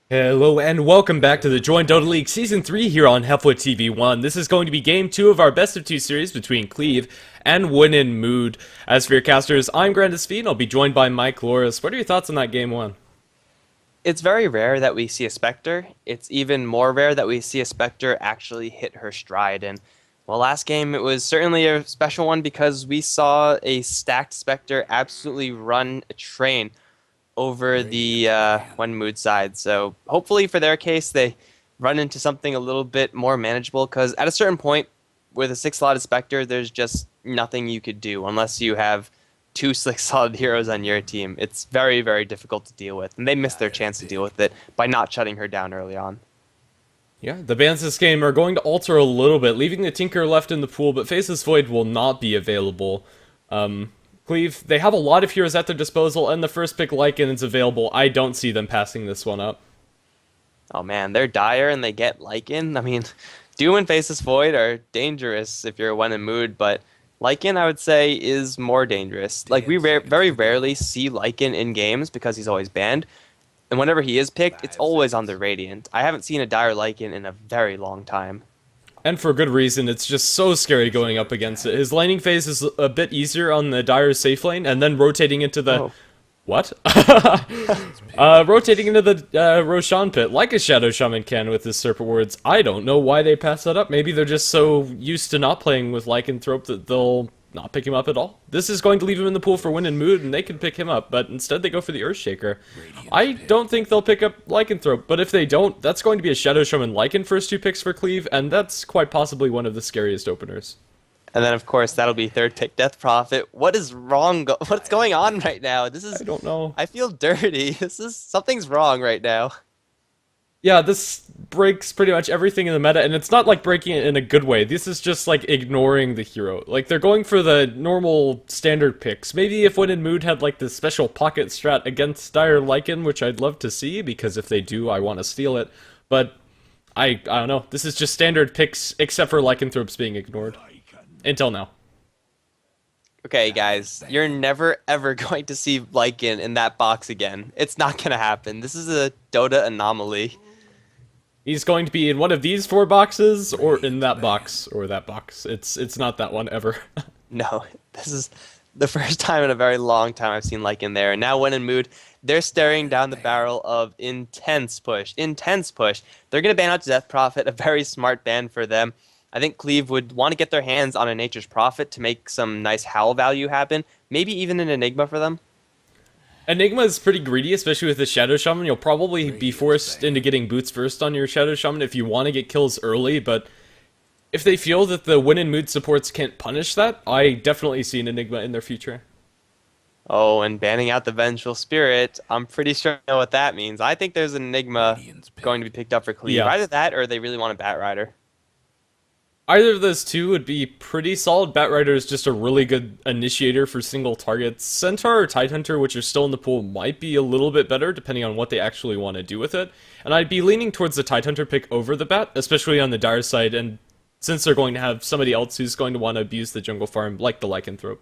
Hello and welcome back to the Join Dota League Season 3 here on HeflaTV 1. This is going to be Game 2 of our Best of 2 series between Cleave and Win in Mood. As for your casters, I'm Grandis Feed and I'll be joined by Mike Loris. What are your thoughts on that Game 1? It's very rare that we see a Spectre. It's even more rare that we see a Spectre actually hit her stride. And well, last game it was certainly a special one because we saw a stacked Spectre absolutely run a train over the one mood side. So hopefully for their case they run into something a little bit more manageable because at a certain point with a 6-slotted Spectre there's just nothing you could do unless you have two 6-slotted heroes on your team. It's very, very difficult to deal with, and they missed their chance to deal with it by not shutting her down early on. Yeah, the bans this game are going to alter a little bit, leaving the Tinker left in the pool, but Faceless Void will not be available. Cleave, they have a lot of heroes at their disposal, and the first pick Lycan is available. I don't see them passing this one up. Oh man, they're dire and they get Lycan. I mean, Doom and Faceless Void are dangerous if you're one in mood, but Lycan, I would say, is more dangerous. Like, we very rarely see Lycan in games because he's always banned. And whenever he is picked, it's always on the Radiant. I haven't seen a dire Lycan in a very long time. And for good reason, it's just so scary going up against it. His laning phase is a bit easier on the dire safe lane, and then rotating into the... Oh. What? Rotating into the Roshan pit, like a Shadow Shaman can with his Serpent Words. I don't know why they pass that up. Maybe they're just so used to not playing with Lycanthrope that they'll not pick him up at all. This is going to leave him in the pool for Win and Mood, and they can pick him up, but instead they go for the Earthshaker. I don't think they'll pick up Lycanthrope, but if they don't, that's going to be a Shadow Shaman Lycan first 2 picks for Cleave, and that's quite possibly one of the scariest openers. And then, of course, that'll be third pick Death Prophet. What is wrong? What's going on right now? I don't know. I feel dirty. Something's wrong right now. Yeah, this breaks pretty much everything in the meta, and it's not like breaking it in a good way. This is just like ignoring the hero. Like, they're going for the normal standard picks. Maybe if Win in Mood had like this special pocket strat against Dire Lycan, which I'd love to see, because if they do, I want to steal it. But I don't know. This is just standard picks, except for Lycanthropes being ignored. Until now. Okay, guys, you're never ever going to see Lycan in that box again. It's not going to happen. This is a Dota anomaly. He's going to be in one of these 4 boxes, or in that box, or that box. It's not that one ever. No, this is the first time in a very long time I've seen Lycan there. And now when in mood, they're staring down the barrel of intense push. Intense push. They're going to ban out Death Prophet, a very smart ban for them. I think Cleave would want to get their hands on a Nature's Prophet to make some nice howl value happen. Maybe even an Enigma for them. Enigma is pretty greedy, especially with the Shadow Shaman. You'll probably be forced into getting boots first on your Shadow Shaman if you want to get kills early, but if they feel that the Win and Mood supports can't punish that, I definitely see an Enigma in their future. Oh, and banning out the Vengeful Spirit, I'm pretty sure I know what that means. I think there's an Enigma going to be picked up for Cleave. Yeah. Either that or they really want a Bat Rider. Either of those two would be pretty solid. Batrider is just a really good initiator for single targets. Centaur or Tidehunter, which are still in the pool, might be a little bit better, depending on what they actually want to do with it. And I'd be leaning towards the Tidehunter pick over the Bat, especially on the Dire side, and since they're going to have somebody else who's going to want to abuse the jungle farm, like the Lycanthrope.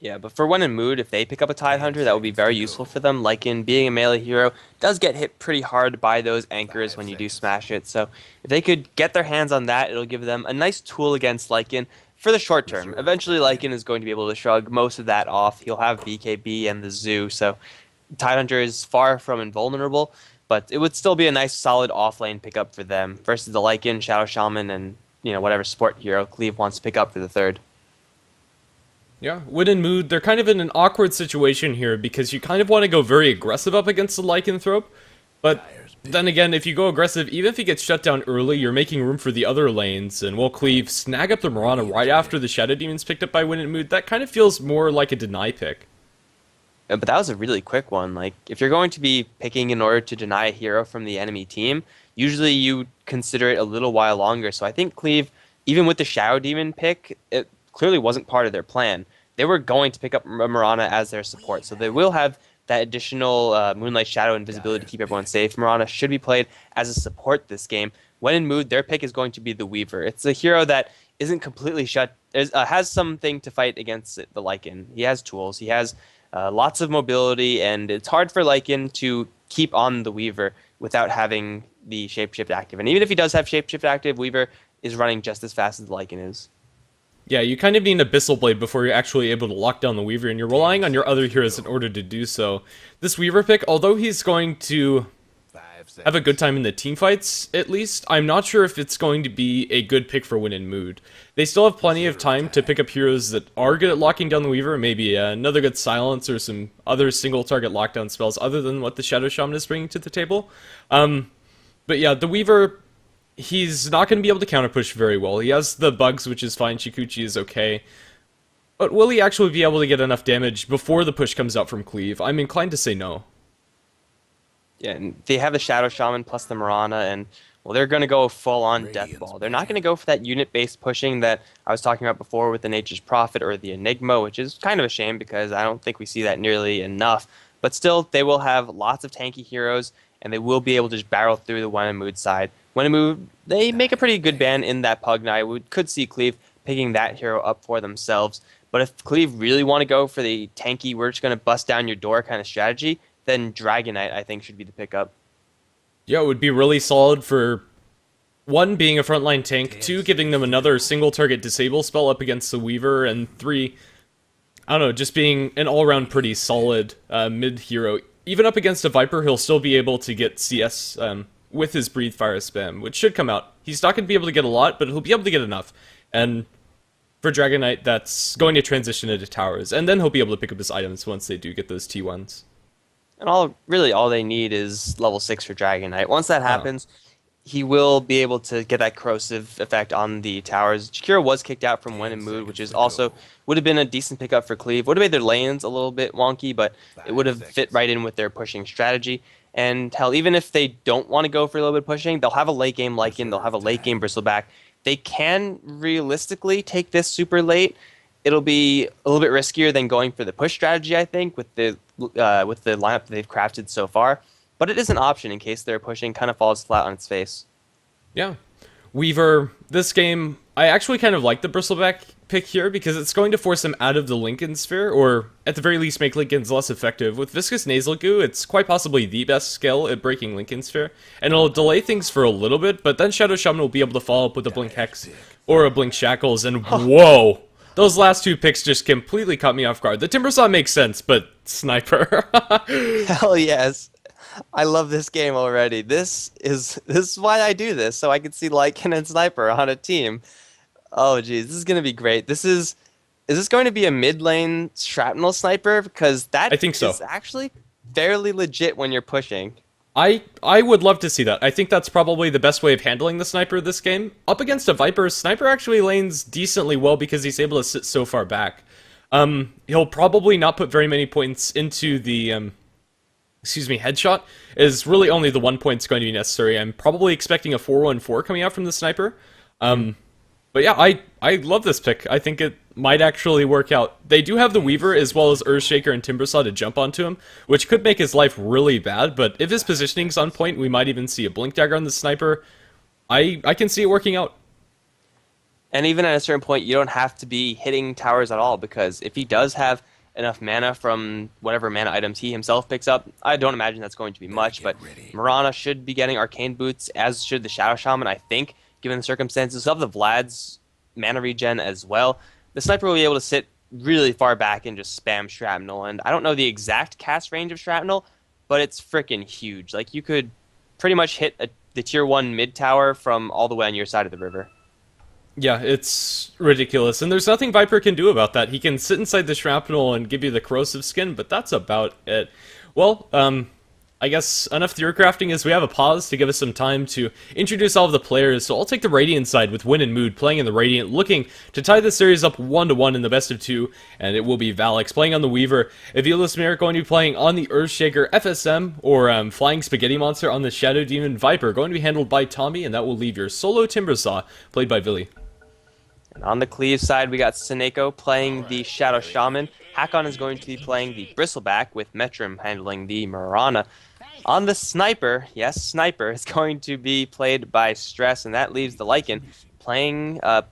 Yeah, but for when in mood, if they pick up a Tidehunter, that would be very useful for them. Like in being a melee hero, does get hit pretty hard by those anchors when you do smash it. So if they could get their hands on that, it'll give them a nice tool against Lycan for the short term. Eventually, Lycan is going to be able to shrug most of that off. He'll have BKB and the Zoo, so Tidehunter is far from invulnerable, but it would still be a nice solid off-lane pickup for them versus the Lycan, Shadow Shaman, and whatever support hero Cleave wants to pick up for the third. Yeah, Win and Mood, they're kind of in an awkward situation here because you kind of want to go very aggressive up against the Lycanthrope, but then again, if you go aggressive, even if he gets shut down early, you're making room for the other lanes, and will Cleave snag up the Mirana right after the Shadow Demon's picked up by Win and Mood? That kind of feels more like a deny pick. But that was a really quick one. Like, if you're going to be picking in order to deny a hero from the enemy team, usually you consider it a little while longer. So I think Cleave, even with the Shadow Demon pick, it clearly wasn't part of their plan. They were going to pick up Mirana as their support, so they will have that additional Moonlight Shadow invisibility to keep everyone safe. Mirana should be played as a support this game. When in mood, their pick is going to be the Weaver. It's a hero that isn't completely shut, has something to fight against the Lycan. He has tools, he has lots of mobility, and it's hard for Lycan to keep on the Weaver. without having the Shapeshift active. And even if he does have Shapeshift active, Weaver is running just as fast as the Lycan is. Yeah, you kind of need an Abyssal Blade before you're actually able to lock down the Weaver, and you're relying on your other heroes in order to do so. This Weaver pick, although he's going to have a good time in the team fights, at least, I'm not sure if it's going to be a good pick for Win in Mood. They still have plenty of time to pick up heroes that are good at locking down the Weaver, maybe another good Silence or some other single-target lockdown spells other than what the Shadow Shaman is bringing to the table. But yeah, the Weaver, he's not going to be able to counter-push very well. He has the bugs, which is fine, Shikuchi is okay. But will he actually be able to get enough damage before the push comes out from Cleave? I'm inclined to say no. Yeah, and they have the Shadow Shaman plus the Mirana, and well, they're going to go full-on Death Ball. They're not going to go for that unit-based pushing that I was talking about before with the Nature's Prophet or the Enigma, which is kind of a shame because I don't think we see that nearly enough. But still, they will have lots of tanky heroes, and they will be able to just barrel through the When in Mood side. When in Mood, they make a pretty good ban in that Pug Knight. We could see Cleave picking that hero up for themselves. But if Cleave really want to go for the tanky, we're just going to bust down your door kind of strategy, then Dragon Knight, I think, should be the pickup. Yeah, it would be really solid for, one, being a frontline tank, two, giving them another single-target disable spell up against the Weaver, and three, I don't know, just being an all-around pretty solid mid-hero. Even up against a Viper, he'll still be able to get CS with his Breathe Fire spam, which should come out. He's not going to be able to get a lot, but he'll be able to get enough. And for Dragon Knight, that's going to transition into towers, and then he'll be able to pick up his items once they do get those T1s. And all they need is level 6 for Dragon Knight. Once that happens, he will be able to get that corrosive effect on the towers. Jakiro was kicked out from When in Mood, which is also would have been a decent pickup for Cleave. Would have made their lanes a little bit wonky, but it would have fit right in with their pushing strategy. And hell, even if they don't want to go for a little bit of pushing, they'll have a late game Lycan, they'll have a late game Bristleback. They can realistically take this super late. It'll be a little bit riskier than going for the push strategy, I think, with the lineup that they've crafted so far. But it is an option in case their pushing kind of falls flat on its face. Yeah. Weaver, this game, I actually kind of like the Bristleback pick here because it's going to force him out of the Lincoln sphere, or at the very least make Lincolns less effective. With Viscous Nasal Goo, it's quite possibly the best skill at breaking Lincoln sphere, and it'll delay things for a little bit, but then Shadow Shaman will be able to follow up with a Blink Hex or a Blink Shackles, and whoa! Those last two picks just completely caught me off guard. The Timbersaw makes sense, but Sniper. Hell yes. I love this game already. This is why I do this, so I can see Lycan and Sniper on a team. Oh geez, this is gonna be great. Is this going to be a mid lane shrapnel sniper? Because that I think so. is actually fairly legit when you're pushing. I would love to see that. I think that's probably the best way of handling the Sniper this game. Up against a Viper, Sniper actually lanes decently well because he's able to sit so far back. He'll probably not put very many points into the headshot, is really only the 1 point's going to be necessary. I'm probably expecting a 4-1-4 coming out from the Sniper. But yeah, I love this pick. I think it might actually work out. They do have the Weaver as well as Earthshaker and Timbersaw to jump onto him, which could make his life really bad, but if his positioning's on point, we might even see a Blink Dagger on the Sniper. I can see it working out. And even at a certain point, you don't have to be hitting towers at all, because if he does have enough mana from whatever mana items he himself picks up, I don't imagine that's going to be much, but Mirana should be getting Arcane Boots, as should the Shadow Shaman, I think, given the circumstances. We'll have the Vlad's mana regen as well. The Sniper will be able to sit really far back and just spam Shrapnel, and I don't know the exact cast range of Shrapnel, but it's freaking huge. Like, you could pretty much hit the tier 1 mid tower from all the way on your side of the river. Yeah, it's ridiculous, and there's nothing Viper can do about that. He can sit inside the Shrapnel and give you the corrosive skin, but that's about it. Well, I guess enough theory crafting is we have a pause to give us some time to introduce all of the players, so I'll take the Radiant side with Win in Mood playing in the Radiant, looking to tie the series up 1-1 in the best of 2, and it will be Valix playing on the Weaver, Avila's Mirror going to be playing on the Earthshaker FSM, or Flying Spaghetti Monster on the Shadow Demon Viper, going to be handled by Tommy, and that will leave your solo Timbersaw, played by Villy. And on the Cleave side, we got Seneko playing the Shadow Shaman. Hakon is going to be playing the Bristleback, with Metrum handling the Mirana. On the Sniper, yes, Sniper is going to be played by Stress, and that leaves the Lycan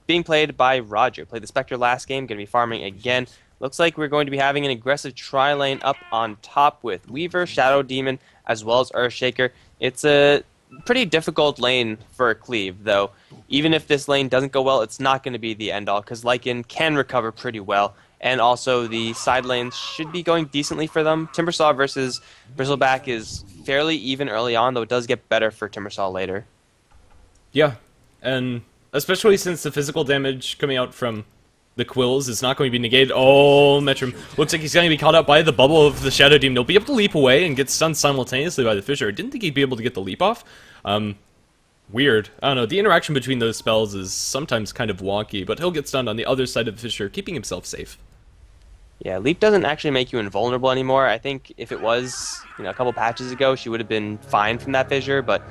being played by Roger. Played the Spectre last game, going to be farming again. Looks like we're going to be having an aggressive tri-lane up on top with Weaver, Shadow Demon, as well as Earthshaker. It's a pretty difficult lane for Cleave, though. Even if this lane doesn't go well, it's not going to be the end-all, because Lycan can recover pretty well, and also the side lanes should be going decently for them. Timbersaw versus Bristleback is fairly even early on, though it does get better for Timbersaw later. Yeah, and especially since the physical damage coming out from the Quills is not going to be negated. Oh, Metrum looks like he's going to be caught up by the bubble of the Shadow Demon. He'll be able to leap away and get stunned simultaneously by the Fissure. I didn't think he'd be able to get the leap off. Weird. I don't know, the interaction between those spells is sometimes kind of wonky, but he'll get stunned on the other side of the Fissure, keeping himself safe. Yeah, Leap doesn't actually make you invulnerable anymore. I think if it was, a couple patches ago, she would have been fine from that Fissure, but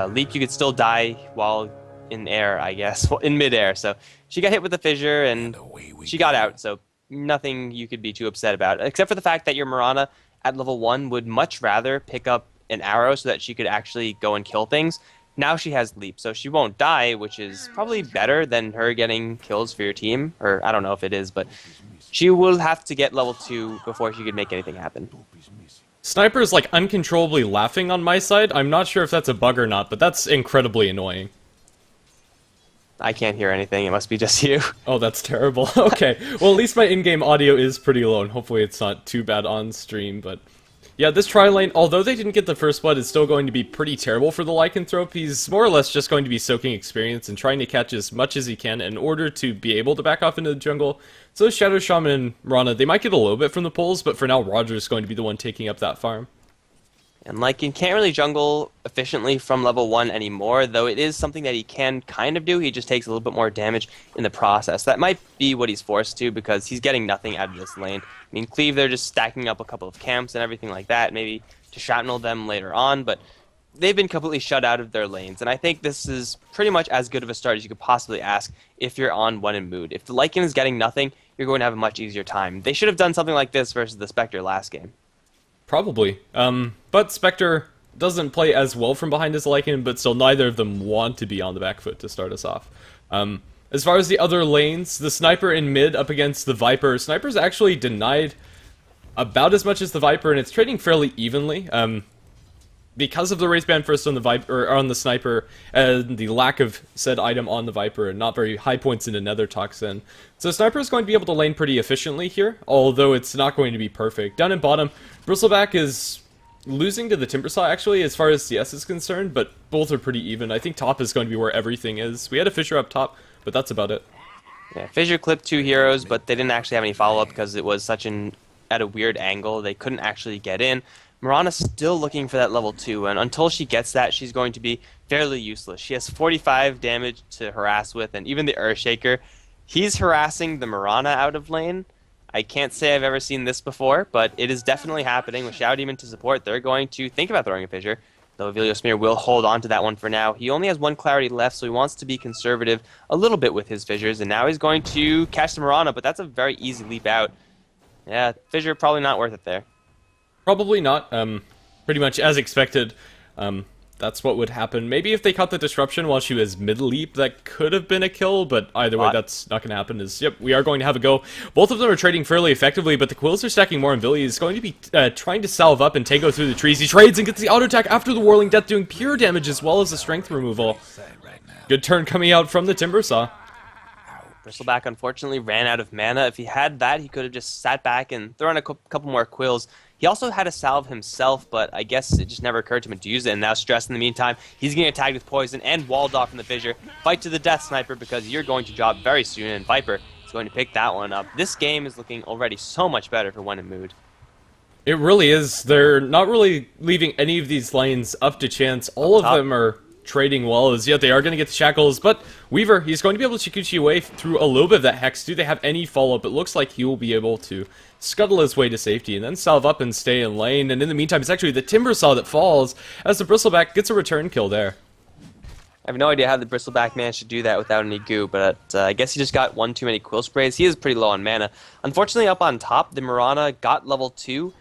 Leap, you could still die while in air, I guess, well, in midair. So she got hit with the Fissure, and she got out, so nothing you could be too upset about, except for the fact that your Mirana at level 1 would much rather pick up an arrow so that she could actually go and kill things. Now she has Leap, so she won't die, which is probably better than her getting kills for your team, or I don't know if it is, but she will have to get level 2 before she could make anything happen. Sniper's like uncontrollably laughing on my side. I'm not sure if that's a bug or not, but that's incredibly annoying. I can't hear anything, it must be just you. Oh, that's terrible. Okay, well at least my in-game audio is pretty low, and hopefully it's not too bad on stream, but... Yeah, this tri-lane, although they didn't get the first blood, is still going to be pretty terrible for the Lycanthrope. He's more or less just going to be soaking experience and trying to catch as much as he can in order to be able to back off into the jungle. So Shadow Shaman and Mirana, they might get a little bit from the pulls, but for now Roger's going to be the one taking up that farm. And Lycan can't really jungle efficiently from level 1 anymore, though it is something that he can kind of do. He just takes a little bit more damage in the process. That might be what he's forced to, because he's getting nothing out of this lane. I mean, Cleave, they're just stacking up a couple of camps and everything like that, maybe to shrapnel them later on, but they've been completely shut out of their lanes. And I think this is pretty much as good of a start as you could possibly ask if you're on one in mood. If the Lycan is getting nothing, you're going to have a much easier time. They should have done something like this versus the Spectre last game. Probably. But Spectre doesn't play as well from behind as Lycan, but still neither of them want to be on the back foot to start us off. As far as the other lanes, the Sniper in mid up against the Viper. Sniper's actually denied about as much as the Viper, and it's trading fairly evenly. Because of the race band first on the Viper, or on the Sniper, and the lack of said item on the Viper, and not very high points into Nether Toxin. So Sniper is going to be able to lane pretty efficiently here, although it's not going to be perfect. Down in bottom, Bristleback is losing to the Timbersaw actually, as far as CS is concerned, but both are pretty even. I think top is going to be where everything is. We had a Fissure up top, but that's about it. Yeah, Fissure clipped 2 heroes, but they didn't actually have any follow-up because it was such at a weird angle. They couldn't actually get in. Mirana's still looking for that level 2, and until she gets that, she's going to be fairly useless. She has 45 damage to harass with, and even the Earthshaker, he's harassing the Mirana out of lane. I can't say I've ever seen this before, but it is definitely happening. With Shadow Demon to support, they're going to think about throwing a Fissure, though Avilio Smear will hold on to that one for now. He only has 1 Clarity left, so he wants to be conservative a little bit with his Fissures, and now he's going to catch the Mirana, but that's a very easy leap out. Yeah, Fissure probably not worth it there. Probably not. Pretty much as expected. That's what would happen. Maybe if they caught the disruption while she was mid-leap, that could have been a kill, but either way, that's not going to happen. Yep, we are going to have a go. Both of them are trading fairly effectively, but the Quills are stacking more, and Billy is going to be trying to salve up and Tango through the trees. He trades and gets the auto attack after the Whirling Death, doing pure damage as well as the strength removal. Good turn coming out from the Timbersaw. Bristleback unfortunately ran out of mana. If he had that, he could have just sat back and thrown a couple more Quills. He also had a salve himself, but I guess it just never occurred to him to use it, and now Stress in the meantime, he's getting attacked with poison and walled off from the Fissure. Fight to the death, Sniper, because you're going to drop very soon, and Viper is going to pick that one up. This game is looking already so much better for When in Mood. It really is. They're not really leaving any of these lanes up to chance. All of them are trading well, as yet they are going to get the shackles, but Weaver, he's going to be able to Shikuchi away through a little bit of that Hex. Do they have any follow-up? It looks like he will be able to scuttle his way to safety and then salve up and stay in lane, and in the meantime, it's actually the Timbersaw that falls as the Bristleback gets a return kill there. I have no idea how the Bristleback managed to do that without any goo, but I guess he just got one too many Quill Sprays. He is pretty low on mana. Unfortunately, up on top, the Mirana got level 2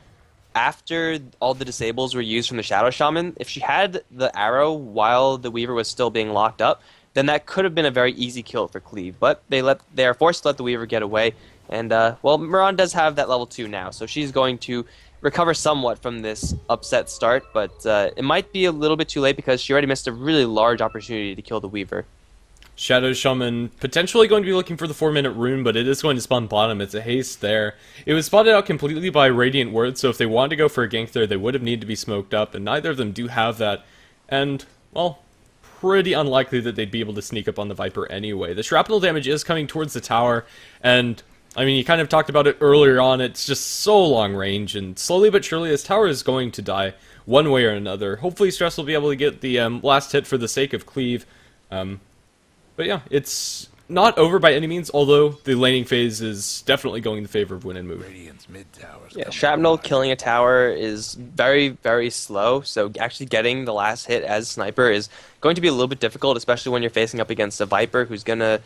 after all the disables were used from the Shadow Shaman. If she had the arrow while the Weaver was still being locked up, then that could have been a very easy kill for Cleave. But they are forced to let the Weaver get away. And, well, Mirana does have that level 2 now, so she's going to recover somewhat from this upset start, but it might be a little bit too late because she already missed a really large opportunity to kill the Weaver. Shadow Shaman potentially going to be looking for the 4-minute rune, but it is going to spawn bottom. It's a haste there. It was spotted out completely by Radiant Word, so if they wanted to go for a gank there, they would have needed to be smoked up, and neither of them do have that. And, well, pretty unlikely that they'd be able to sneak up on the Viper anyway. The shrapnel damage is coming towards the tower, and I mean, you kind of talked about it earlier on, it's just so long range, and slowly but surely this tower is going to die one way or another. Hopefully Stress will be able to get the last hit for the sake of Cleave. But yeah, it's not over by any means, although the laning phase is definitely going in favor of Win and Move. Yeah, Shrapnel killing a tower is very, very slow, so actually getting the last hit as Sniper is going to be a little bit difficult, especially when you're facing up against a Viper who's gonna...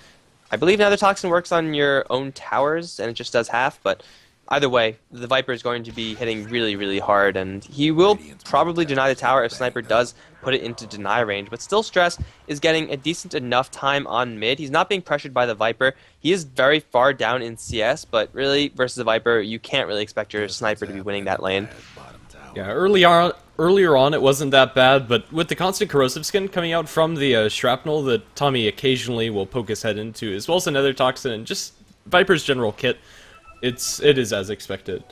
I believe Nether Toxin works on your own towers, and it just does half, but either way, the Viper is going to be hitting really, really hard, and he will probably deny the tower if Sniper does put it into deny range, but still Stress is getting a decent enough time on mid. He's not being pressured by the Viper. He is very far down in CS, but really, versus the Viper, you can't really expect your Sniper to be winning that lane. Yeah, earlier on it wasn't that bad, but with the constant corrosive skin coming out from the shrapnel that Tommy occasionally will poke his head into, as well as another toxin and just Viper's general kit, it is as expected.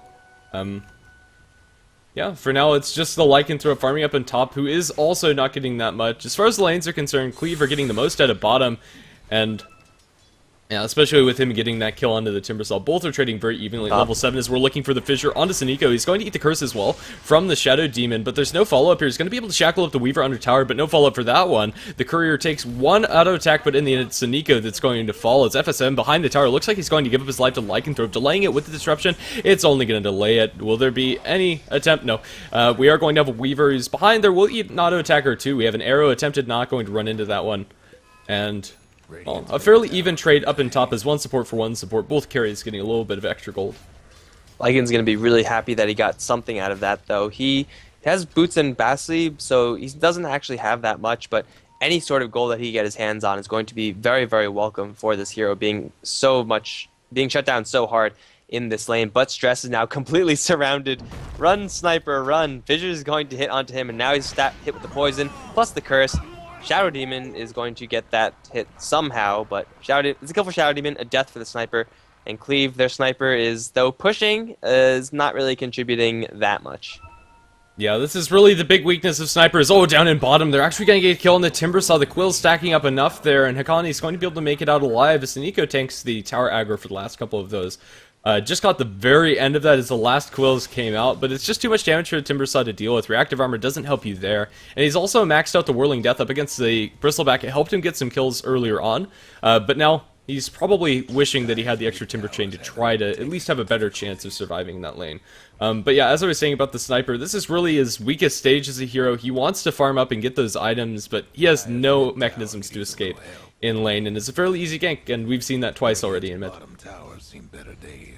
Yeah, for now it's just the Lycanthrope farming up on top, who is also not getting that much. As far as the lanes are concerned, Cleave are getting the most out of bottom, and yeah, especially with him getting that kill onto the Timbersaw. Both are trading very evenly at level 7 as we're looking for the Fissure onto Suniko. He's going to eat the curse as well from the Shadow Demon, but there's no follow-up here. He's going to be able to shackle up the Weaver under tower, but no follow-up for that one. The Courier takes one auto attack, but in the end it's Suniko that's going to fall as FSM behind the tower. Looks like he's going to give up his life to Lycanthrope, delaying it with the disruption. It's only going to delay it. Will there be any attempt? No. We are going to have a Weaver who's behind there. We'll eat an auto attacker too. We have an arrow attempted, not going to run into that one. And... well, a fairly even trade up and top as one support for one support. Both carries getting a little bit of extra gold. Lycan's going to be really happy that he got something out of that, though. He has boots and Bastley, so he doesn't actually have that much, but any sort of gold that he get his hands on is going to be very, very welcome for this hero being shut down so hard in this lane. But Stress is now completely surrounded. Run, Sniper, run. Fissure is going to hit onto him, and now he's hit with the poison, plus the curse. Shadow Demon is going to get that hit somehow, but it's a kill for Shadow Demon, a death for the Sniper, and Cleave, their Sniper, is, though pushing, is not really contributing that much. Yeah, this is really the big weakness of snipers. Oh, down in bottom, they're actually going to get a kill on the Timbersaw. The Quill's stacking up enough there, and Hakani is going to be able to make it out alive as Suniko tanks the tower aggro for the last couple of those. Just got the very end of that as the last Quills came out, but it's just too much damage for the Timbersaw to deal with. Reactive armor doesn't help you there, and he's also maxed out the Whirling Death up against the Bristleback. It helped him get some kills earlier on, but now he's probably wishing that he had the extra Timber Chain to try to at least have a better chance of surviving in that lane. But yeah, as I was saying about the Sniper, this is really his weakest stage as a hero. He wants to farm up and get those items, but he has no mechanisms to escape in lane, and it's a fairly easy gank, and we've seen that twice already in mid.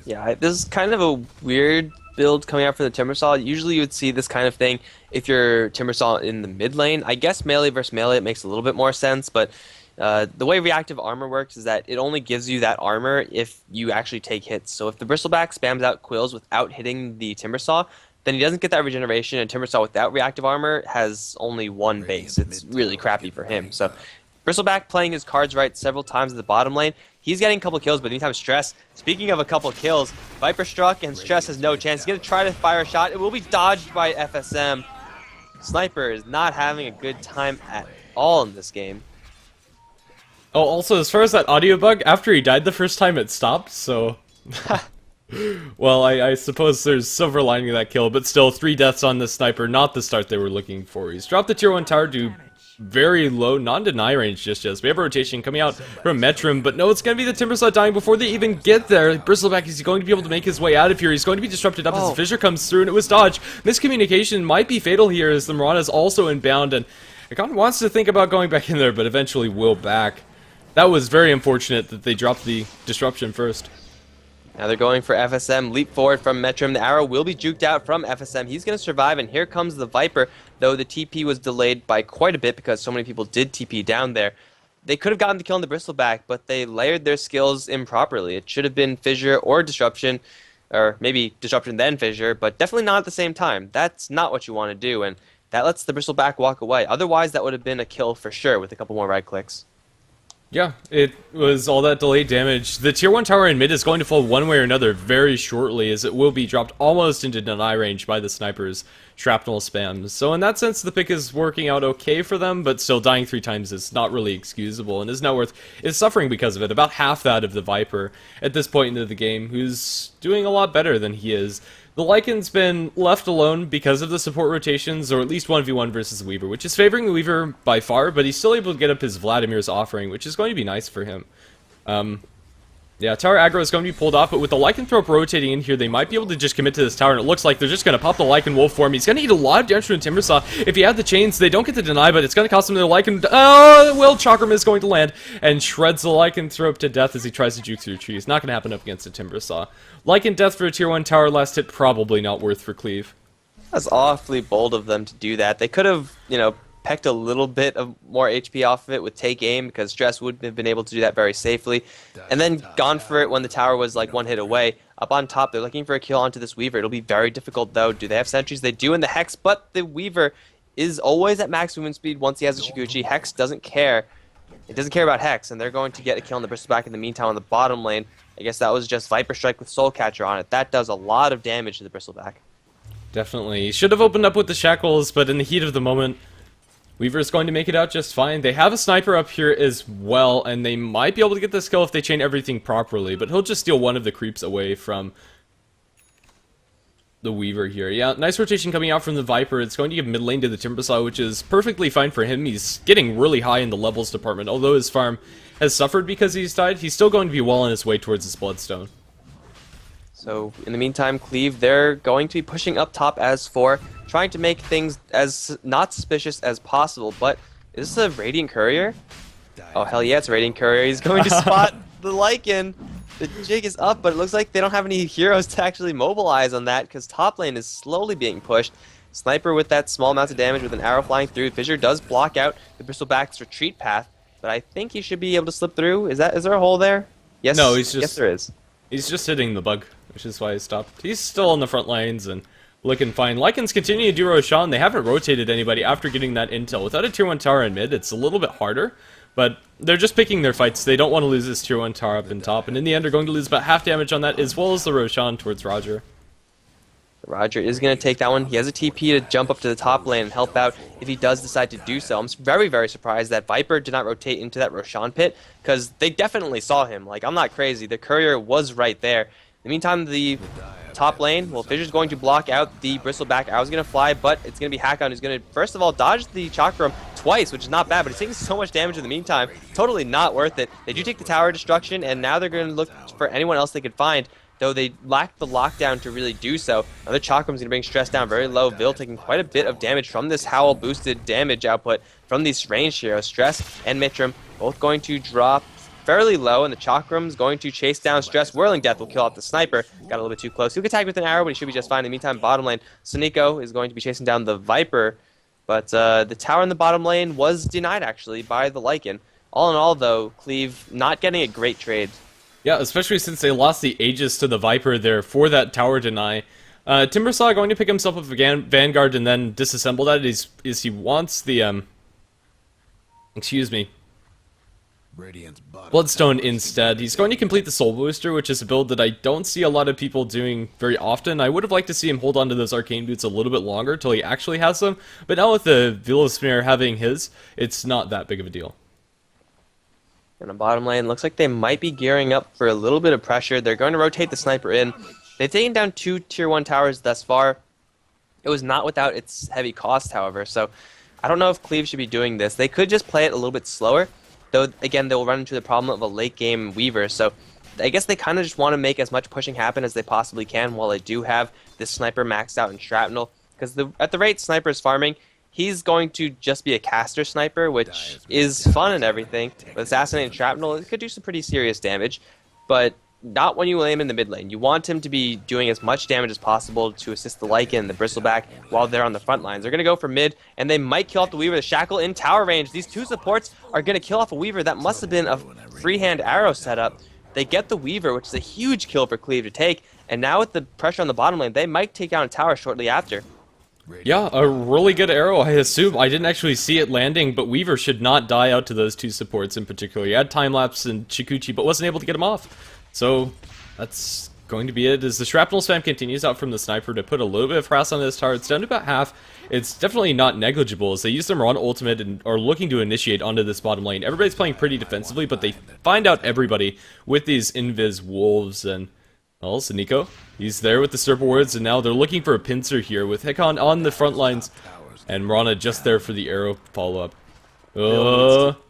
Yeah, this is kind of a weird build coming out for the Timbersaw. Usually you would see this kind of thing if you're Timbersaw in the mid lane. I guess melee versus melee, it makes a little bit more sense, but the way reactive armor works is that it only gives you that armor if you actually take hits. So if the Bristleback spams out Quills without hitting the Timbersaw, then he doesn't get that regeneration, and Timbersaw without reactive armor has only one base. It's really crappy for him. So Bristleback playing his cards right several times in the bottom lane. He's getting a couple kills, but anytime Stress, speaking of a couple kills, Viper struck and Stress has no chance. He's going to try to fire a shot. It will be dodged by FSM. Sniper is not having a good time at all in this game. Oh, also, as far as that audio bug, after he died the first time, it stopped, so... well, I suppose there's silver lining to that kill, but still, 3 deaths on the Sniper, not the start they were looking for. He's dropped the tier 1 tower to very low, non-deny range just yet. We have a rotation coming out from Metrum, but no, it's going to be the Timbersaw dying before they even get there. Bristleback is going to be able to make his way out of here. He's going to be disrupted up as the Fissure comes through, and it was dodged. Miscommunication might be fatal here as the Mirana is also inbound, and Akon wants to think about going back in there, but eventually will back. That was very unfortunate that they dropped the disruption first. Now they're going for FSM. Leap forward from Metrum. The arrow will be juked out from FSM. He's going to survive, and here comes the Viper, though the TP was delayed by quite a bit because so many people did TP down there. They could have gotten the kill on the Bristleback, but they layered their skills improperly. It should have been Fissure or Disruption. or maybe Disruption then Fissure, but definitely not at the same time. That's not what you want to do, and that lets the Bristleback walk away. Otherwise, that would have been a kill for sure with a couple more right clicks. Yeah, it was all that delayed damage. The tier 1 tower in mid is going to fall one way or another very shortly, as it will be dropped almost into deny range by the sniper's shrapnel spams. So in that sense, the pick is working out okay for them, but still dying 3 times is not really excusable, and his net worth is suffering because of it. About half that of the Viper at this point into the game, who's doing a lot better than he is. The Lycan's been left alone because of the support rotations, or at least 1v1 versus the Weaver, which is favoring the Weaver by far, but he's still able to get up his Vladimir's offering, which is going to be nice for him. Yeah, tower aggro is going to be pulled off, but with the Lycanthrope rotating in here, they might be able to just commit to this tower, and it looks like they're just going to pop the Lycan Wolf for him. He's going to eat a lot of damage from the Timbersaw. If he had the chains, they don't get the deny, but it's going to cost him the Lycan. Will Chakram is going to land and shreds the Lycanthrope to death as he tries to juke through trees. Not going to happen up against a Timbersaw. Lycan death for a tier 1 tower last hit, probably not worth for Cleave. That's awfully bold of them to do that. They could have, pecked a little bit of more HP off of it with take aim, because Stress would have been able to do that very safely, and then gone for it when the tower was like one hit away. Up on top, they're looking for a kill onto this Weaver. It'll be very difficult though. Do they have sentries? They do in the Hex, but the Weaver is always at max movement speed once he has a Shiguchi. Hex doesn't care. It doesn't care about Hex, and they're going to get a kill on the Bristleback in the meantime on the bottom lane. I guess that was just Viper Strike with Soul Catcher on it. That does a lot of damage to the Bristleback. Definitely. He should have opened up with the Shackles, but in the heat of the moment, Weaver's going to make it out just fine. They have a sniper up here as well, and they might be able to get this kill if they chain everything properly, but he'll just steal one of the creeps away from the Weaver here. Yeah, nice rotation coming out from the Viper. It's going to give mid lane to the Timbersaw, which is perfectly fine for him. He's getting really high in the levels department. Although his farm has suffered because he's died, he's still going to be well on his way towards his Bloodstone. So, in the meantime, Cleave, they're going to be pushing up top as for, trying to make things as not suspicious as possible, but is this a Radiant Courier? Oh, hell yeah, it's a Radiant Courier. He's going to spot the Lycan. The jig is up, but it looks like they don't have any heroes to actually mobilize on that, because top lane is slowly being pushed. Sniper with that small amount of damage with an arrow flying through. Fissure does block out the Bristleback's retreat path, but I think he should be able to slip through. Is there a hole there? Yes. No, he's just... Yes, there is. He's just hitting the bug, which is why he stopped. He's still on the front lines and looking fine. Lycans continue to do Roshan. They haven't rotated anybody after getting that intel. Without a tier 1 tower in mid, it's a little bit harder, but they're just picking their fights. They don't want to lose this tier 1 tower up in top, and in the end, they're going to lose about half damage on that, as well as the Roshan towards Roger. Roger is going to take that one. He has a TP to jump up to the top lane and help out if he does decide to do so. I'm very, very surprised that Viper did not rotate into that Roshan pit, because they definitely saw him. Like, I'm not crazy. The Courier was right there. In the meantime, the top lane, well, Fissure's going to block out the Bristleback. I was going to fly, but it's going to be Hakon who's going to, first of all, dodge the Chakram twice, which is not bad, but he's taking so much damage in the meantime. Totally not worth it. They do take the tower destruction, and now they're going to look for anyone else they could find, though they lack the lockdown to really do so. Another Chakram's going to bring Stress down very low. Vil taking quite a bit of damage from this Howl boosted damage output from these ranged heroes. Stress and Mitram both going to drop fairly low, and the Chakram's going to chase down Stress. Whirling Death will kill off the sniper. Got a little bit too close. He'll get tagged with an arrow, but he should be just fine. In the meantime, bottom lane, Soniko is going to be chasing down the Viper, but the tower in the bottom lane was denied, actually, by the Lycan. All in all, though, Cleave not getting a great trade. Yeah, especially since they lost the Aegis to the Viper there for that tower deny. Timbersaw going to pick himself up a Vanguard and then disassemble that as he wants the, excuse me, Bloodstone instead. He's going to complete the Soul Booster, which is a build that I don't see a lot of people doing very often. I would have liked to see him hold on to those Arcane Boots a little bit longer till he actually has them, but now with the Villasmere having his, it's not that big of a deal. And the bottom lane, looks like they might be gearing up for a little bit of pressure. They're going to rotate the sniper in. They've taken down 2 tier 1 towers thus far. It was not without its heavy cost, however, so I don't know if Cleave should be doing this. They could just play it a little bit slower, though again they'll run into the problem of a late game Weaver, so I guess they kind of just want to make as much pushing happen as they possibly can while they do have this sniper maxed out in Shrapnel, because at the rate Sniper is farming, he's going to just be a caster sniper, which is fun and everything. With Assassinate and Shrapnel, it could do some pretty serious damage, but not when you aim in the mid lane. You want him to be doing as much damage as possible to assist the Lycan and the Bristleback while they're on the front lines. They're going to go for mid, and they might kill off the Weaver. The Shackle in tower range. These 2 supports are going to kill off a Weaver. That must have been a freehand arrow setup. They get the Weaver, which is a huge kill for Cleave to take, and now with the pressure on the bottom lane, they might take down a tower shortly after. Yeah, a really good arrow, I assume. I didn't actually see it landing, but Weaver should not die out to those two supports in particular. He had time-lapse and Chikuchi, but wasn't able to get him off. So, that's going to be it. As the shrapnel spam continues out from the sniper to put a little bit of harass on this tower, it's down to about half. It's definitely not negligible, as they use their Mirana ultimate and are looking to initiate onto this bottom lane. Everybody's playing pretty defensively, but they find out everybody with these invis wolves, and well, so Nico, he's there with the Serpent Wards, and now they're looking for a pincer here with Hikon on the front lines, and Mirana just there for the arrow follow-up.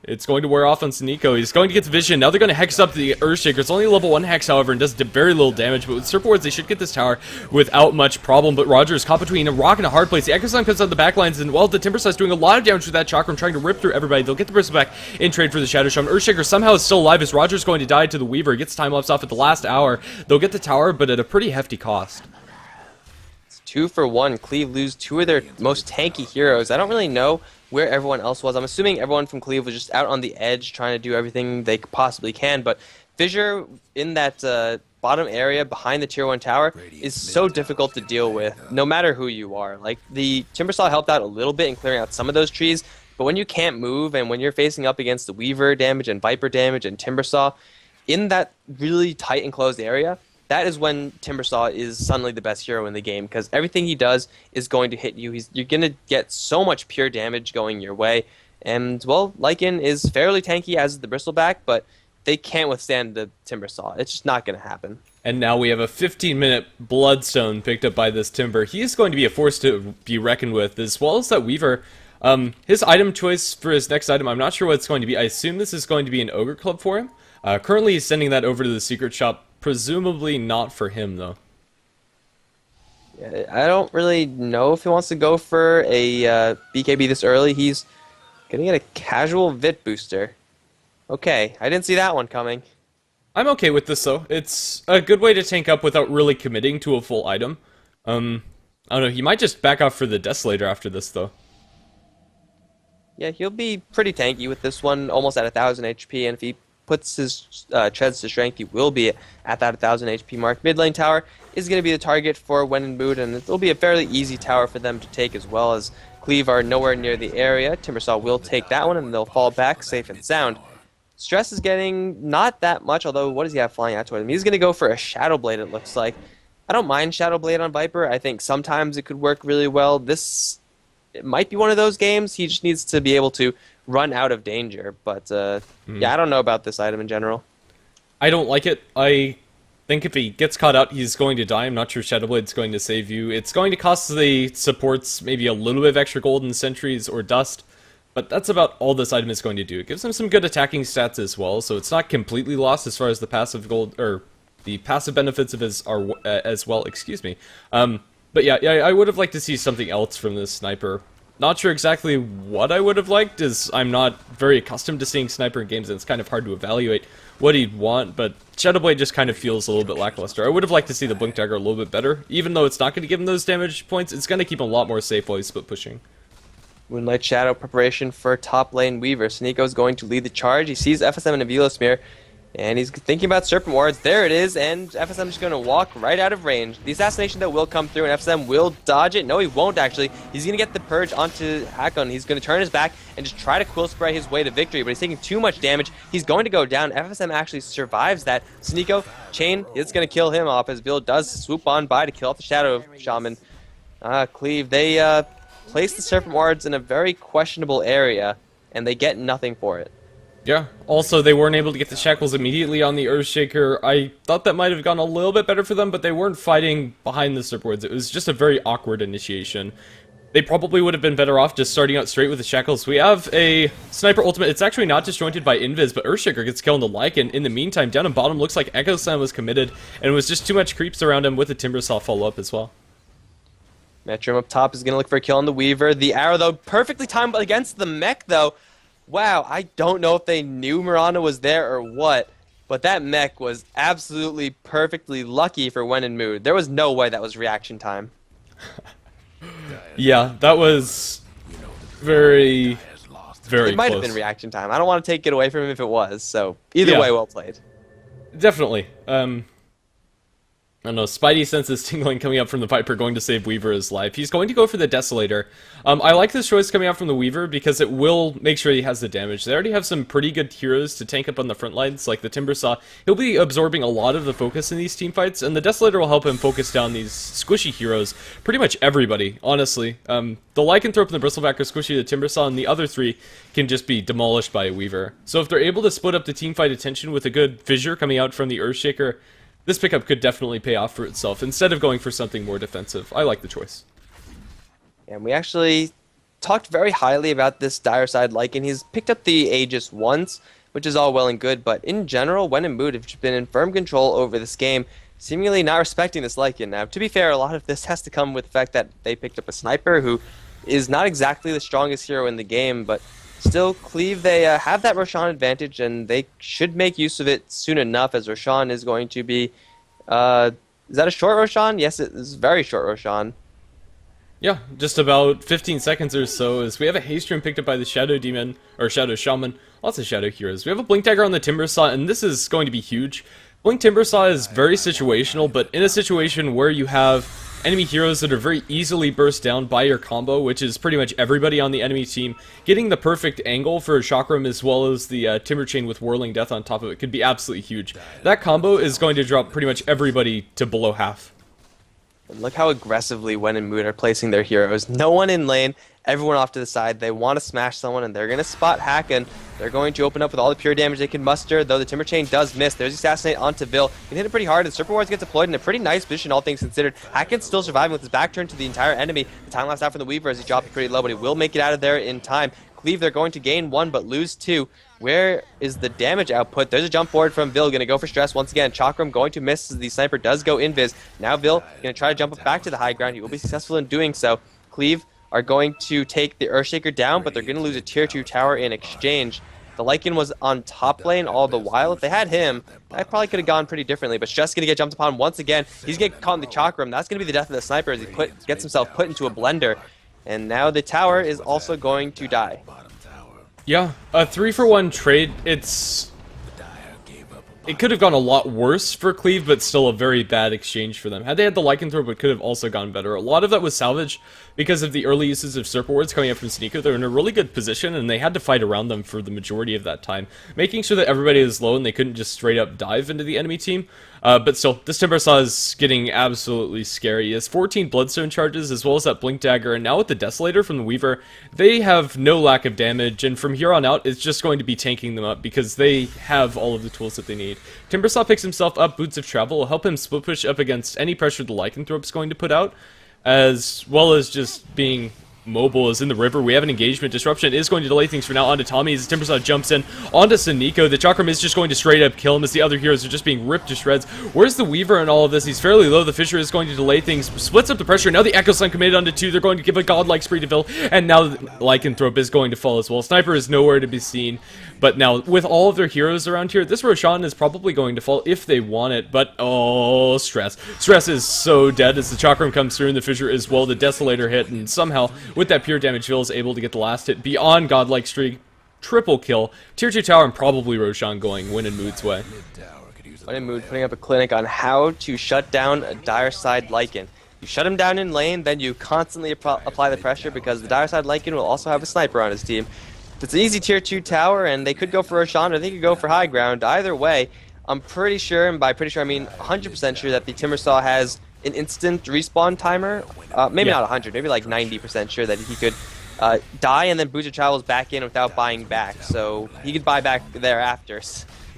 It's going to wear off on Nico. He's going to get the vision. Now they're going to hex up the Earthshaker. It's only a level 1 hex, however, and does very little damage, but with Serpent Wards, they should get this tower without much problem, but Roger is caught between a rock and a hard place. The Echo Sun comes out the backlines, and well, the Timbersaw is doing a lot of damage with that Chakram, trying to rip through everybody. They'll get the Bristle back in trade for the Shadow Shaman. Earthshaker somehow is still alive as Roger's going to die to the Weaver. He gets time-lapse off at the last hour. They'll get the tower, but at a pretty hefty cost. 2 for 1. Cleave lose 2 of their most tanky heroes. I don't really know where everyone else was. I'm assuming everyone from Cleave was just out on the edge trying to do everything they possibly can, but Fissure in that bottom area behind the tier 1 tower is so difficult to deal with, no matter who you are. Like, the Timbersaw helped out a little bit in clearing out some of those trees, but when you can't move and when you're facing up against the Weaver damage and Viper damage and Timbersaw, in that really tight enclosed area, that is when Timbersaw is suddenly the best hero in the game, because everything he does is going to hit you. You're going to get so much pure damage going your way. And, well, Lycan is fairly tanky as is the Bristleback, but they can't withstand the Timbersaw. It's just not going to happen. And now we have a 15-minute Bloodstone picked up by this Timber. He is going to be a force to be reckoned with, as well as that Weaver. His item choice for his next item, I'm not sure what it's going to be. I assume this is going to be an Ogre Club for him. Currently, he's sending that over to the secret shop. Presumably not for him, though. Yeah, I don't really know if he wants to go for a BKB this early. He's going to get a casual Vit booster. Okay, I didn't see that one coming. I'm okay with this, though. It's a good way to tank up without really committing to a full item. I don't know, he might just back off for the Desolator after this, though. Yeah, he'll be pretty tanky with this one, almost at 1,000 HP, and if he puts his treads to strength, he will be at that 1,000 HP mark. Mid lane tower is going to be the target for When in Mood, and it'll be a fairly easy tower for them to take, as well as Cleave are nowhere near the area. Timbersaw will take that one, and they'll fall back safe and sound. Stress is getting not that much, although what does he have flying out toward him? He's going to go for a Shadow Blade, it looks like. I don't mind Shadow Blade on Viper. I think sometimes it could work really well. It might be one of those games. He just needs to be able to run out of danger, but yeah, I don't know about this item in general. I don't like it. I think if he gets caught out, he's going to die. I'm not sure Shadowblade's going to save you. It's going to cost the supports maybe a little bit of extra gold and sentries or dust, but that's about all this item is going to do. It gives him some good attacking stats as well, so it's not completely lost as far as the passive gold, or the passive benefits of his are as well, excuse me. But yeah, I would have liked to see something else from this sniper. Not sure exactly what I would have liked, as I'm not very accustomed to seeing sniper in games, and it's kind of hard to evaluate what he'd want, but Shadowblade just kind of feels a little bit lackluster. I would have liked to see the Blink Dagger a little bit better. Even though it's not going to give him those damage points, it's going to keep him a lot more safe while he's split pushing. Moonlight Shadow preparation for top lane Weaver. Sneeko's going to lead the charge. He sees FSM and a Velosmere, and he's thinking about Serpent Wards. There it is, and FSM is going to walk right out of range. The assassination that will come through, and FSM will dodge it. No, he won't, actually. He's going to get the Purge onto Hakon. He's going to turn his back and just try to Quill Spray his way to victory, but he's taking too much damage. He's going to go down. FSM actually survives that. Sneeko, Chain, is going to kill him off, as Vil does swoop on by to kill off the Shadow Shaman. Cleave, they place the Serpent Wards in a very questionable area, and they get nothing for it. Yeah, also they weren't able to get the shackles immediately on the Earthshaker. I thought that might have gone a little bit better for them, but they weren't fighting behind the Serpent. It was just a very awkward initiation. They probably would have been better off just starting out straight with the shackles. We have a Sniper Ultimate. It's actually not disjointed by Invis, but Earthshaker gets killed in the Lycan. In the meantime, down in bottom, looks like Echo Sun was committed, and it was just too much creeps around him with the Timbersaw follow-up as well. Metrum up top is going to look for a kill on the Weaver. The arrow, though, perfectly timed against the mech, though. Wow, I don't know if they knew Mirana was there or what, but that mech was absolutely perfectly lucky for When in Mood. There was no way that was reaction time. Yeah, that was very, very It might close. have been reaction time. I don't want to take it away from him if it was, so either way, well played. Definitely. I don't know, Spidey senses tingling coming up from the Viper, going to save Weaver his life. He's going to go for the Desolator. I like this choice coming out from the Weaver because it will make sure he has the damage. They already have some pretty good heroes to tank up on the front lines, like the Timbersaw. He'll be absorbing a lot of the focus in these team fights, and the Desolator will help him focus down these squishy heroes. Pretty much everybody, honestly. The Lycanthrope and the Bristleback are squishy, the Timbersaw, and the other three can just be demolished by a Weaver. So if they're able to split up the team fight attention with a good fissure coming out from the Earthshaker, this pickup could definitely pay off for itself, instead of going for something more defensive. I like the choice. And we actually talked very highly about this dire side Lycan. He's picked up the Aegis once, which is all well and good, but in general, Wen and Mood have been in firm control over this game, seemingly not respecting this Lycan. Now, to be fair, a lot of this has to come with the fact that they picked up a sniper who is not exactly the strongest hero in the game, but still, Cleave, they have that Roshan advantage, and they should make use of it soon enough, as Roshan is going to be... is that a short Roshan? Yes, it is a very short Roshan. Yeah, just about 15 seconds or so, as we have a haste room picked up by the Shadow Demon, or Shadow Shaman, lots of Shadow heroes. We have a Blink Dagger on the Timbersaw, and this is going to be huge. Blink Timbersaw is very situational, but in a situation where you have enemy heroes that are very easily burst down by your combo, which is pretty much everybody on the enemy team, getting the perfect angle for Chakram as well as the Timber Chain with Whirling Death on top of it could be absolutely huge. That combo is going to drop pretty much everybody to below half. And look how aggressively Wen and Mood are placing their heroes. No one in lane, everyone off to the side. They want to smash someone, and they're going to spot hack, and they're going to open up with all the pure damage they can muster, though the Timber Chain does miss. There's Assassinate onto Vil. Can hit it pretty hard, and Serpent Wards gets deployed in a pretty nice position, all things considered. Hacken's still surviving with his back turned to the entire enemy. The time lapse out from the Weaver as he dropped it pretty low, but he will make it out of there in time. Cleave, they're going to gain 1, but lose 2. Where is the damage output? There's a jump forward from Vil, going to go for stress once again. Chakram going to miss as the sniper does go invis. Now Vil going to try to jump up back to the high ground. He will be successful in doing so. Cleave are going to take the Earthshaker down, but they're going to lose a tier 2 tower in exchange. The Lycan was on top lane all the while. If they had him, I probably could have gone pretty differently, but just going to get jumped upon once again. He's getting caught in the Chakram. That's going to be the death of the sniper as he gets himself put into a blender. And now the tower is also going to die. Yeah, a 3-for-1 trade, it could have gone a lot worse for Cleave, but still a very bad exchange for them. Had they had the Lycanthrope, it could have also gone better. A lot of that was salvaged because of the early uses of Serpent Wards coming up from Sneaker. They're in a really good position, and they had to fight around them for the majority of that time, making sure that everybody is low and they couldn't just straight up dive into the enemy team. But still, this Timbersaw is getting absolutely scary. He has 14 Bloodstone charges, as well as that Blink Dagger, and now with the Desolator from the Weaver, they have no lack of damage, and from here on out, it's just going to be tanking them up, because they have all of the tools that they need. Timbersaw picks himself up, Boots of Travel will help him split push up against any pressure the Lycanthrope's going to put out, as well as just being mobile is in the river. We have an engagement. Disruption is going to delay things for now onto Tommy as Timbersaw jumps in onto Saniko. The Chakram is just going to straight up kill him as the other heroes are just being ripped to shreds. Where's the Weaver in all of this? He's fairly low. The Fissure is going to delay things, splits up the pressure. Now the Echo Sun committed onto 2. They're going to give a godlike spree to Vil, and now the Lycanthrope is going to fall as well. Sniper is nowhere to be seen, but now with all of their heroes around here, this Roshan is probably going to fall if they want it, but oh, Stress. Stress is so dead as the Chakram comes through and the Fissure as well. The Desolator hit, and somehow with that pure damage, Vil is able to get the last hit beyond godlike streak. Triple kill, tier 2 tower, and probably Roshan going Win and Mood's way. Win and Mood putting up a clinic on how to shut down a dire side Lycan. You shut him down in lane, then you constantly apply the pressure because the dire side Lycan will also have a sniper on his team. It's an easy tier 2 tower, and they could go for Roshan or they could go for high ground. Either way, I'm pretty sure, and by pretty sure I mean 100% sure, that the Timbersaw has an instant respawn timer. Maybe not 100, maybe like 90% sure that he could die and then Boots of Travel back in without buying back. So he could buy back thereafter.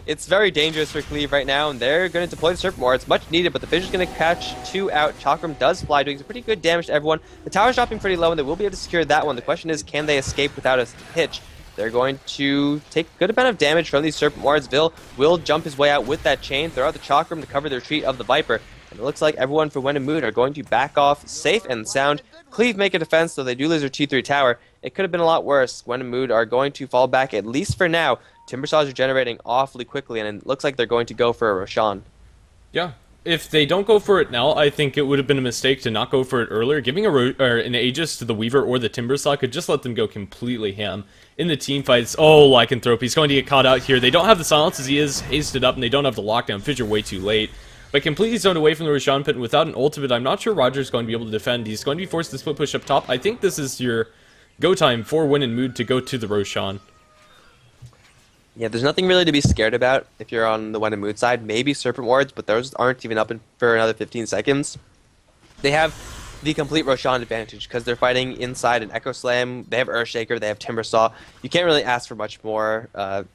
It's very dangerous for Cleave right now, and they're going to deploy the Serpent Ward. It's much needed, but the Fissure's going to catch 2 out. Chakram does fly, doing some pretty good damage to everyone. The tower's dropping pretty low, and they will be able to secure that one. The question is, can they escape without a hitch? They're going to take a good amount of damage from these Serpent Wards. Vil will jump his way out with that chain, throw out the Chakram to cover the retreat of the Viper. And it looks like everyone for Wen and Mood are going to back off safe and sound. Cleave make a defense, though they do lose their T3 tower. It could have been a lot worse. Wen and Mood are going to fall back, at least for now. Timbersaw is regenerating awfully quickly, and it looks like they're going to go for a Roshan. Yeah, if they don't go for it now, I think it would have been a mistake to not go for it earlier. Giving an Aegis to the Weaver or the Timbersaw could just let them go completely ham in the team fights. Oh, Lycanthrope, he's going to get caught out here. They don't have the silence as he is hasted up, and they don't have the lockdown. Fissure way too late. But completely zoned away from the Roshan pit, and without an ultimate, I'm not sure Roger's going to be able to defend. He's going to be forced to split push up top. I think this is your go time for Win and Mood to go to the Roshan. Yeah, there's nothing really to be scared about if you're on the Win and Mood side. Maybe Serpent Wards, but those aren't even up for another 15 seconds. They have the complete Roshan advantage because they're fighting inside an Echo Slam. They have Earthshaker, they have Timbersaw. You can't really ask for much more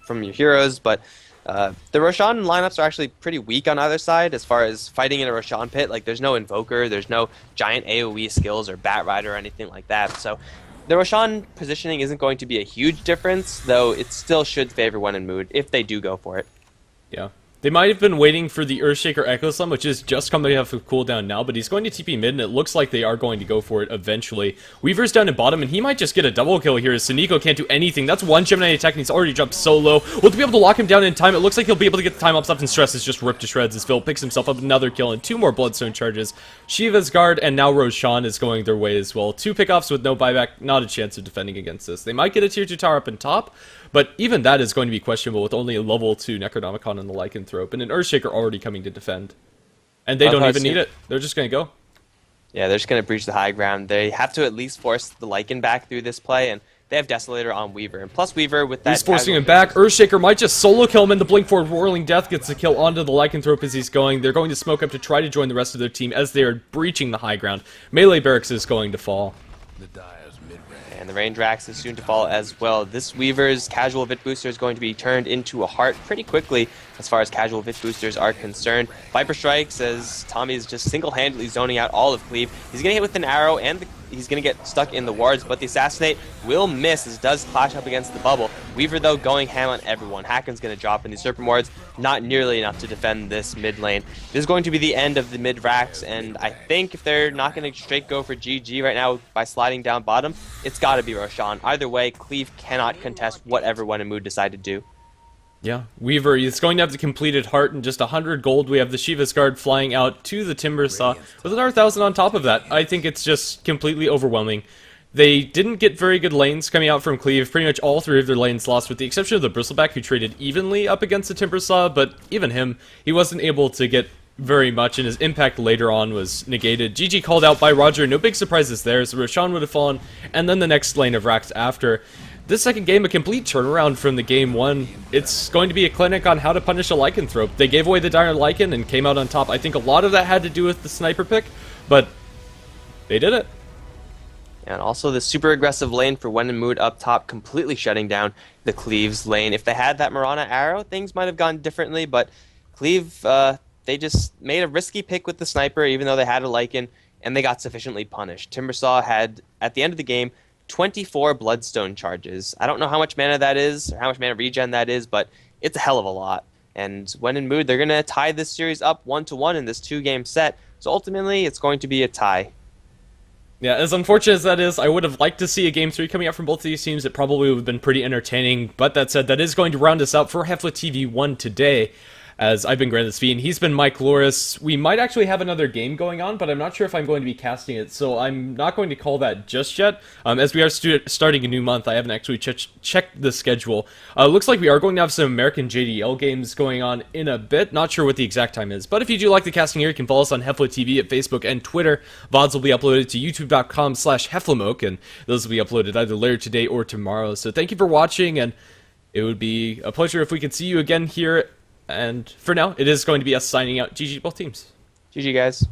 from your heroes, but the Roshan lineups are actually pretty weak on either side as far as fighting in a Roshan pit. Like, there's no Invoker, there's no giant AoE skills or Bat Rider or anything like that. So the Roshan positioning isn't going to be a huge difference, though it still should favor Win and Mood if they do go for it. Yeah. They might have been waiting for the Earthshaker Echo Slam, which is just coming off of cooldown now, but he's going to TP mid, and it looks like they are going to go for it eventually. Weaver's down at bottom, and he might just get a double kill here as Suniko can't do anything. That's one Gemini attack, and he's already jumped so low. Will they be able to lock him down in time? It looks like he'll be able to get the time up stuff, and Stress is just ripped to shreds as Phil picks himself up another kill and 2 more Bloodstone charges. Shiva's guard, and now Roshan is going their way as well. 2 pickoffs with no buyback, not a chance of defending against this. They might get a tier 2 tower up in top, but even that is going to be questionable with only a level 2 Necronomicon and the Lycanthrope, and an Earthshaker already coming to defend. And they don't even need it. They're just going to go. Yeah, they're just going to breach the high ground. They have to at least force the Lycan back through this play, and they have Desolator on Weaver. And plus Weaver with that... He's forcing him back. Earthshaker might just solo kill him, and the Blink Forward Whirling Death gets the kill onto the Lycanthrope as he's going. They're going to smoke up to try to join the rest of their team as they are breaching the high ground. Melee Barracks is going to fall. And the Rain Drax is soon to fall as well. This Weaver's casual Vit Booster is going to be turned into a heart pretty quickly as far as casual Vit Boosters are concerned. Viper strikes as Tommy is just single-handedly zoning out all of Cleave. He's going to hit with an arrow and he's going to get stuck in the wards, but the Assassinate will miss as it does clash up against the bubble. Weaver, though, going ham on everyone. Haken's going to drop in the Serpent Wards, not nearly enough to defend this mid lane. This is going to be the end of the mid racks, and I think if they're not going to straight go for GG right now by sliding down bottom, it's got to be Roshan. Either way, Cleave cannot contest whatever Win and Mood decide to do. Yeah, Weaver is going to have the completed heart and just 100 gold. We have the Shiva's Guard flying out to the Timbersaw with another 1,000 on top of that. I think it's just completely overwhelming. They didn't get very good lanes coming out from Cleave. Pretty much all 3 of their lanes lost, with the exception of the Bristleback, who traded evenly up against the Timbersaw, but even him, he wasn't able to get very much, and his impact later on was negated. GG called out by Roger, no big surprises there, so Roshan would have fallen, and then the next lane of racks after. This second game, a complete turnaround from the game 1. It's going to be a clinic on how to punish a Lycanthrope. They gave away the Dire Lycan and came out on top. I think a lot of that had to do with the sniper pick, but they did it. And also the super aggressive lane for Win and Mood up top, completely shutting down the Cleave's lane. If they had that Mirana arrow, things might have gone differently, but Cleave, they just made a risky pick with the sniper, even though they had a Lycan, and they got sufficiently punished. Timbersaw had, at the end of the game, 24 Bloodstone charges. I don't know how much mana that is, or how much mana regen that is, but it's a hell of a lot. And Win and Mood, they're going to tie this series up 1-1 in this 2-game set, so ultimately it's going to be a tie. Yeah, as unfortunate as that is, I would have liked to see a Game 3 coming out from both of these teams. It probably would have been pretty entertaining, but that said, that is going to round us out for HeflaTV 1 today. As I've been Grandis V, and he's been Mike Loris. We might actually have another game going on, but I'm not sure if I'm going to be casting it, so I'm not going to call that just yet. As we are starting a new month, I haven't actually checked the schedule. Looks like we are going to have some American JDL games going on in a bit. Not sure what the exact time is, but if you do like the casting here, you can follow us on HeflaTV at Facebook and Twitter. VODs will be uploaded to youtube.com/HeflaMoke, and those will be uploaded either later today or tomorrow. So thank you for watching, and it would be a pleasure if we could see you again here. And for now, it is going to be us signing out. GG both teams. GG, guys.